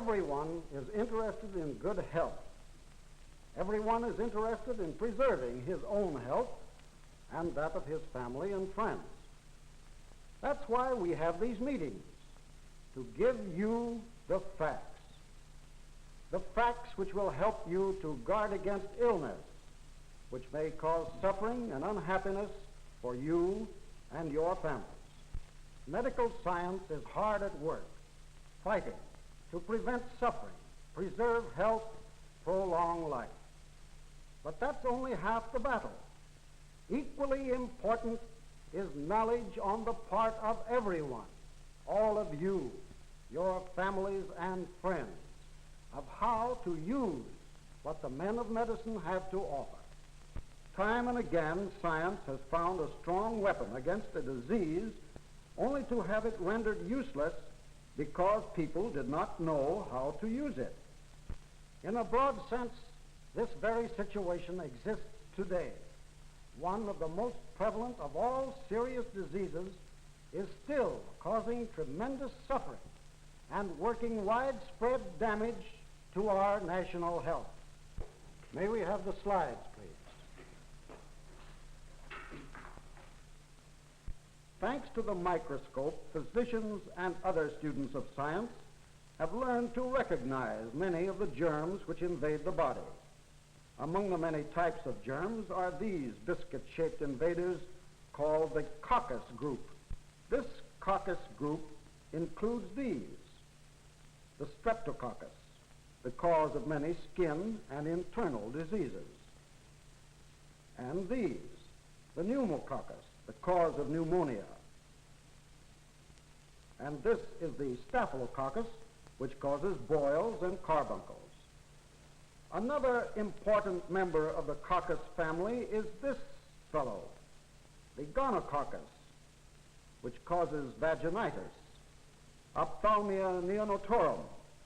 everyone is interested in good health. Everyone is interested in preserving his own health and that of his family and friends. That's why we have these meetings, to give you the facts which will help you to guard against illness, which may cause suffering and unhappiness for you and your families. Medical science is hard at work, fighting to prevent suffering, preserve health, prolong life. But that's only half the battle. Equally important is knowledge on the part of everyone, all of you, your families and friends, of how to use what the men of medicine have to offer. Time and again, science has found a strong weapon against a disease only to have it rendered useless because people did not know how to use it. In a broad sense, this very situation exists today. One of the most prevalent of all serious diseases is still causing tremendous suffering and working widespread damage to our national health. May we have the slides, please? Thanks to the microscope, physicians and other students of science have learned to recognize many of the germs which invade the body. Among the many types of germs are these biscuit-shaped invaders called the coccus group. This coccus group includes these: the streptococcus, the cause of many skin and internal diseases, and these, the pneumococcus, the cause of pneumonia, and this is the staphylococcus, which causes boils and carbuncles. Another important member of the coccus family is this fellow, the gonococcus, which causes vaginitis, ophthalmia neonatorum,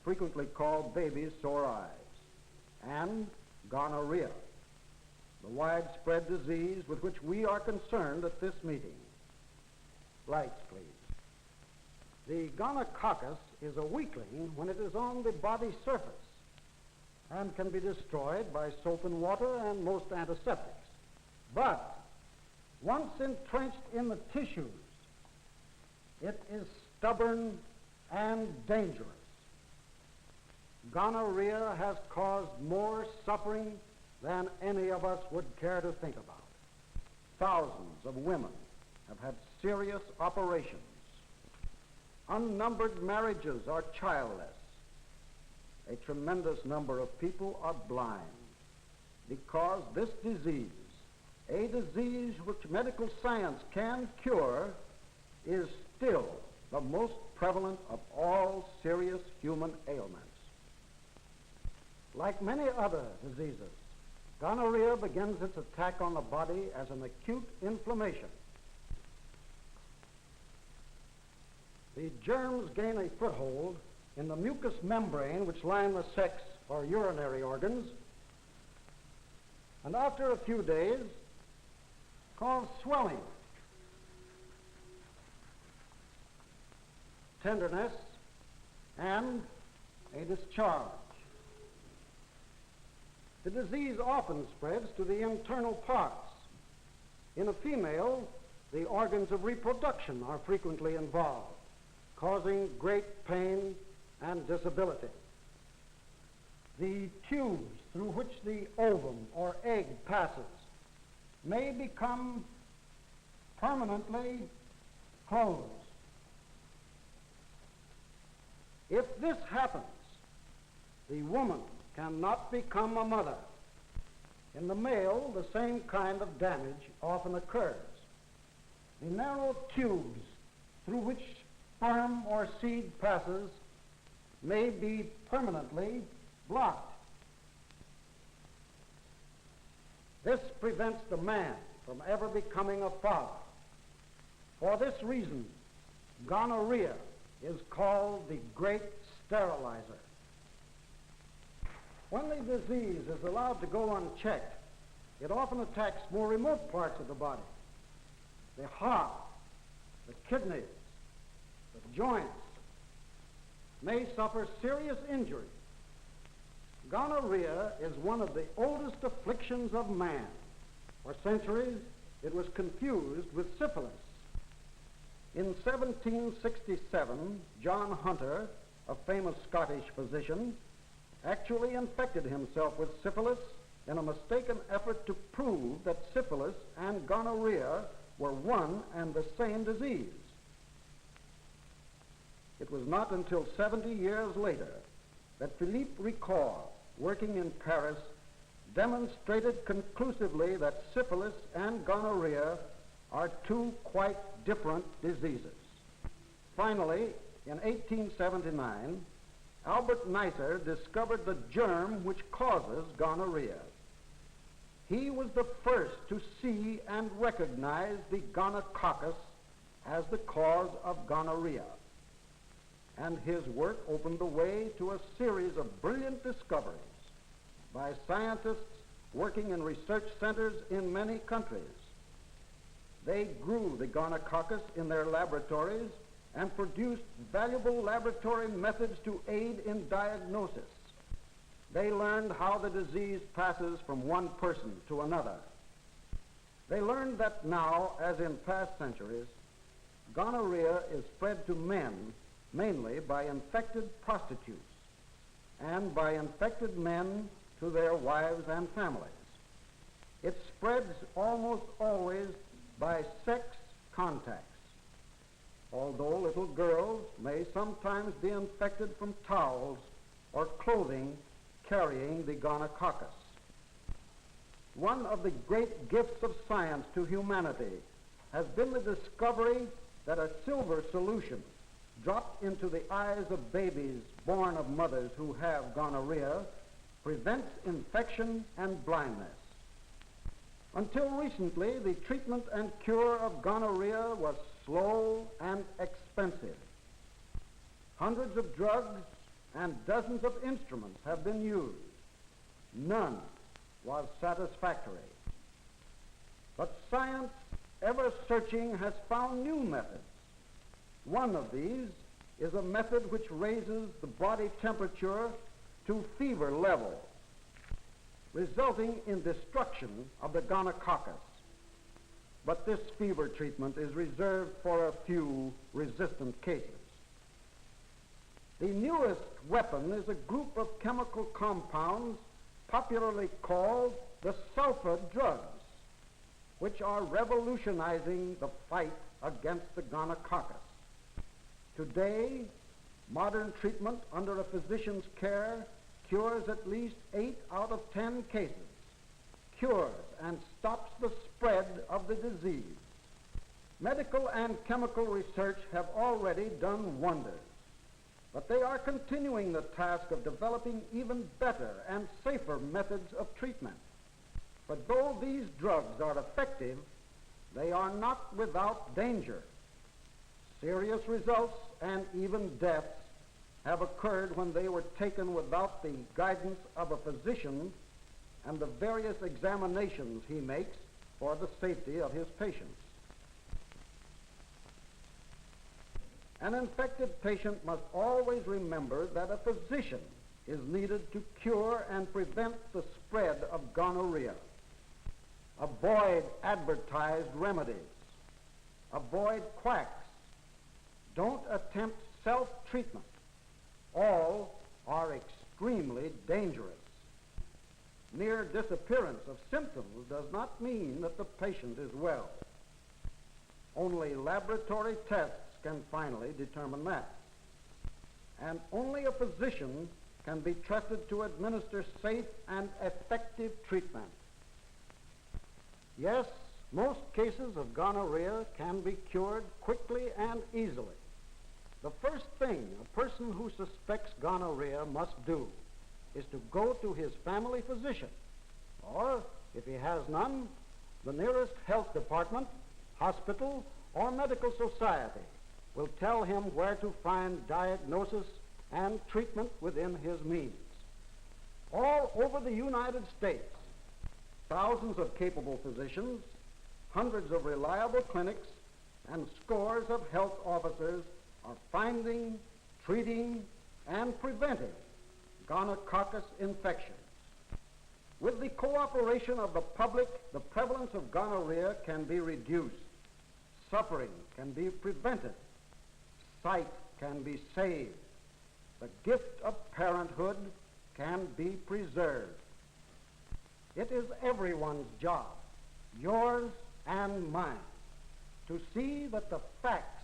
frequently called baby's sore eyes, and gonorrhea, the widespread disease with which we are concerned at this meeting. Lights, please. The gonococcus is a weakling when it is on the body surface and can be destroyed by soap and water and most antiseptics. But once entrenched in the tissues, it is stubborn and dangerous. Gonorrhea has caused more suffering than any of us would care to think about. Thousands of women have had serious operations. Unnumbered marriages are childless. A tremendous number of people are blind because this disease, a disease which medical science can cure, is still the most prevalent of all serious human ailments. Like many other diseases, gonorrhea begins its attack on the body as an acute inflammation. The germs gain a foothold in the mucous membrane which line the sex or urinary organs, and after a few days cause swelling, tenderness, and a discharge. The disease often spreads to the internal parts. In a female, the organs of reproduction are frequently involved, causing great pain and disability. The tubes through which the ovum or egg passes may become permanently closed. If this happens, the woman cannot become a mother. In the male, the same kind of damage often occurs. The narrow tubes through which sperm or seed passes may be permanently blocked. This prevents the man from ever becoming a father. For this reason, gonorrhea is called the great sterilizer. When the disease is allowed to go unchecked, it often attacks more remote parts of the body: the heart, the kidneys, the joints, may suffer serious injury. Gonorrhea is one of the oldest afflictions of man. For centuries, it was confused with syphilis. In 1767, John Hunter, a famous Scottish physician, actually infected himself with syphilis in a mistaken effort to prove that syphilis and gonorrhea were one and the same disease. It was not until 70 years later that Philippe Ricord, working in Paris, demonstrated conclusively that syphilis and gonorrhea are two quite different diseases. Finally, in 1879, Albert Neisser discovered the germ which causes gonorrhea. He was the first to see and recognize the gonococcus as the cause of gonorrhea. And his work opened the way to a series of brilliant discoveries by scientists working in research centers in many countries. They grew the gonococcus in their laboratories and produced valuable laboratory methods to aid in diagnosis. They learned how the disease passes from one person to another. They learned that now, as in past centuries, gonorrhea is spread to men mainly by infected prostitutes and by infected men to their wives and families. It spreads almost always by sex contacts, although little girls may sometimes be infected from towels or clothing carrying the gonococcus. One of the great gifts of science to humanity has been the discovery that a silver solution dropped into the eyes of babies born of mothers who have gonorrhea prevents infection and blindness. Until recently, the treatment and cure of gonorrhea was slow and expensive. Hundreds of drugs and dozens of instruments have been used. None was satisfactory. But science, ever searching, has found new methods. One of these is a method which raises the body temperature to fever level, resulting in destruction of the gonococcus. But this fever treatment is reserved for a few resistant cases. The newest weapon is a group of chemical compounds popularly called the sulfur drugs, which are revolutionizing the fight against the gonococcus. Today, modern treatment under a physician's care cures at least 8 out of 10 cases, cures and stops the spread of the disease. Medical and chemical research have already done wonders, but they are continuing the task of developing even better and safer methods of treatment. But though these drugs are effective, they are not without danger. Serious results and even deaths have occurred when they were taken without the guidance of a physician and the various examinations he makes for the safety of his patients. An infected patient must always remember that a physician is needed to cure and prevent the spread of gonorrhea. Avoid advertised remedies. Avoid quacks. Don't attempt self-treatment. All are extremely dangerous. Mere disappearance of symptoms does not mean that the patient is well. Only laboratory tests can finally determine that. And only a physician can be trusted to administer safe and effective treatment. Yes, most cases of gonorrhea can be cured quickly and easily. The first thing a person who suspects gonorrhea must do is to go to his family physician, or, if he has none, the nearest health department, hospital, or medical society will tell him where to find diagnosis and treatment within his means. All over the United States, thousands of capable physicians, hundreds of reliable clinics, and scores of health officers are finding, treating, and preventing gonococcus infections. With the cooperation of the public, the prevalence of gonorrhea can be reduced, suffering can be prevented, sight can be saved, the gift of parenthood can be preserved. It is everyone's job, yours and mine, to see that the facts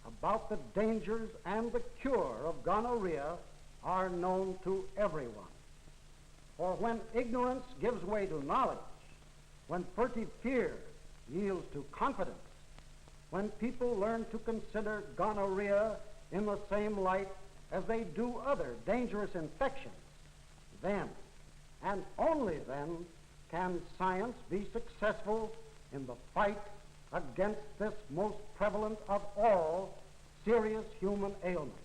about the dangers and the cure of gonorrhea are known to everyone. For when ignorance gives way to knowledge, when furtive fear yields to confidence, when people learn to consider gonorrhea in the same light as they do other dangerous infections, then, and only then, can science be successful in the fight against this most prevalent of all serious human ailments.